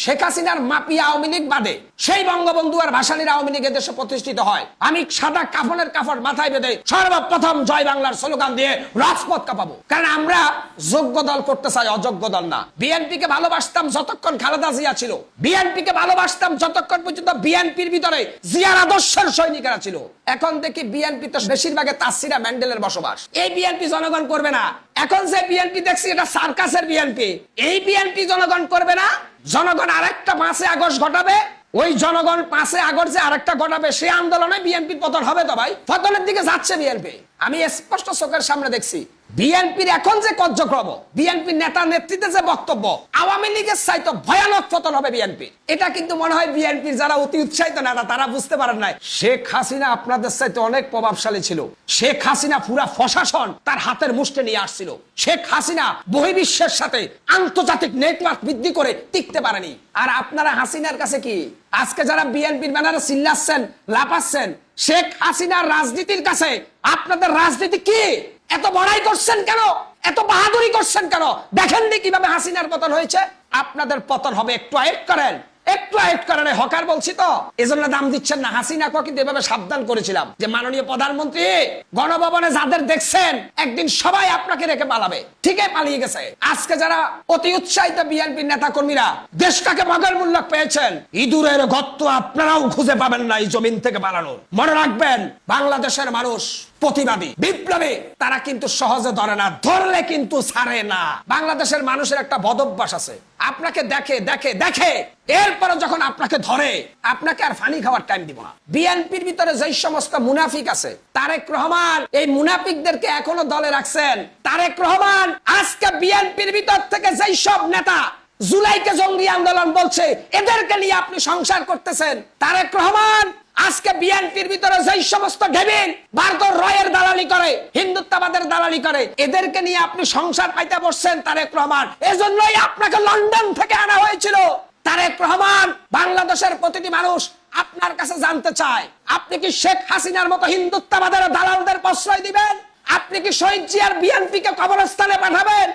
শেখ হাসিনার মাপিয়া আওয়ামী লীগ বাদে সেই বঙ্গবন্ধু আর ভাসানীর আওয়ামী লীগ দেশে প্রতিষ্ঠিত হয়, আমি সাদা কাফনের কাপড় মাথায় বেঁধে সর্বপ্রথম জয় বাংলার স্লোগান দিয়ে রাজপথ কাঁপাবো। কারণ আমরা যোগ্য দল করতে চাই, অযোগ্য দল না। বিএনপি কে ভালোবাসতাম যতক্ষণ খালেদা জিয়া ছিল, বিএনপি কে ভালোবাসতাম যতক্ষণ পর্যন্ত বিএনপির ভিতরে জিয়ার আদর্শের সৈনিকেরা ছিল। এখন দেখি বিএনপি তো বেশিরভাগে তাসিরা ম্যান্ডেলের বসবাস। এই বিএনপি জনগণ করবে না। এখন যে বিএনপি দেখছি এটা সার্কাসের বিএনপি। এই বিএনপি জনগণ করবে না। জনগণ আরেকটা 5 আগস্ট ঘটাবে। ওই জনগণ 5 আগস্ট যে আরেকটা ঘটাবে, সেই আন্দোলনে বিএনপির পতন হবে। তো ভাই, পতনের দিকে যাচ্ছে বিএনপি। আমি স্পষ্ট চোখের সামনে দেখছি বিএনপির এখন যে কার্যক্রম, বিএনপির নেতা নেতৃত্বে যে বক্তব্য, আওয়ামী লীগের চাইতে ভয়ানক পতন হবে বিএনপি। এটা কিন্তু মনে হয় বিএনপির যারা অতি উৎসাহিত নেতা তারা বুঝতে পারেন নাই। শেখ হাসিনা আপনাদের চাইতে অনেক প্রভাবশালী ছিল। শেখ হাসিনা পুরা প্রশাসন তার হাতের মুষ্টি নিয়ে আসছিল। শেখ হাসিনা বহির্বিশ্বের সাথে আন্তর্জাতিক নেটওয়ার্ক বৃদ্ধি করে টিকতে পারেনি। আর আপনারা হাসিনার কাছে কি আজকে যারা বিএনপির ব্যানারে চিল্লাচ্ছেন, লাফাচ্ছেন, শেখ হাসিনার রাজনীতির কাছে আপনাদের রাজনীতি কি? এত বড়াই করছেন কেন? এত বাহাদুরি করছেন কেন? দেখেননি কিভাবে হাসিনার পতন হয়েছে? আপনাদের পতন হবে। একটু আয়েট করেন, একটু আয়েট করেন। হকার বলছি তো, এজন্য দাম দিচ্ছেন না। হাসিনাকে কিন্তু এভাবে সাবধান করেছিলাম যে মাননীয় প্রধানমন্ত্রী, গণভবনে যাদের দেখছেন একদিন সবাই আপনাকে রেখে পালাবে। ঠিকই পালিয়ে গেছে। আজকে যারা অতি উৎসাহিত বিএনপির নেতা কর্মীরা দেশটাকে মগের মূল্য পেয়েছেন, ইঁদুরের গর্ত আপনারাও খুঁজে পাবেন না এই জমিন থেকে বানানোর। মনে রাখবেন, বাংলাদেশের মানুষ প্রতিবাদী, বিপ্লবী, তারা কিন্তু সহজে ধরে না, ধরলে কিন্তু ছাড়ে না। বাংলাদেশের মানুষের একটা বদভ্যাস আছে, আপনাকে দেখে দেখে দেখে এরপরে যখন আপনাকে ধরে, আপনাকে আর পানি খাওয়ার টাইম দিব না। বিএনপির ভিতরে যেই সমস্ত মুনাফিক আছে, তারেক রহমান এই মুনাফিকদেরকে এখনো দলে রাখছেন। তারেক রহমান আজকে বিএনপির ভিতর থেকে যেই সব নেতা জুলাইকে জঙ্গি আন্দোলন বলছে, এদেরকে নিয়ে আপনি সংসার করতেছেন। তারেক রহমান আজকে বিএনপির ভিতরে যেই সমস্ত ঢেবিন ভারতের রয়ের দালালি করে, হিন্দুত্ববাদের দালালি করে, এদেরকে নিয়ে আপনি সংসার পাইতে বসছেন তারেক রহমান। এজন্যই আপনাকে লন্ডন থেকে আনা হয়েছিল। তারেক রহমান, বাংলাদেশের প্রতিটি মানুষ আপনার কাছে জানতে চায়, আপনি কি শেখ হাসিনার মতো হিন্দুত্ববাদের দালালদের প্রশ্রয় দিবেন? আপনি কি শহীদ জিয়ার বিএনপিকে কবরস্থানে পাঠাবেন?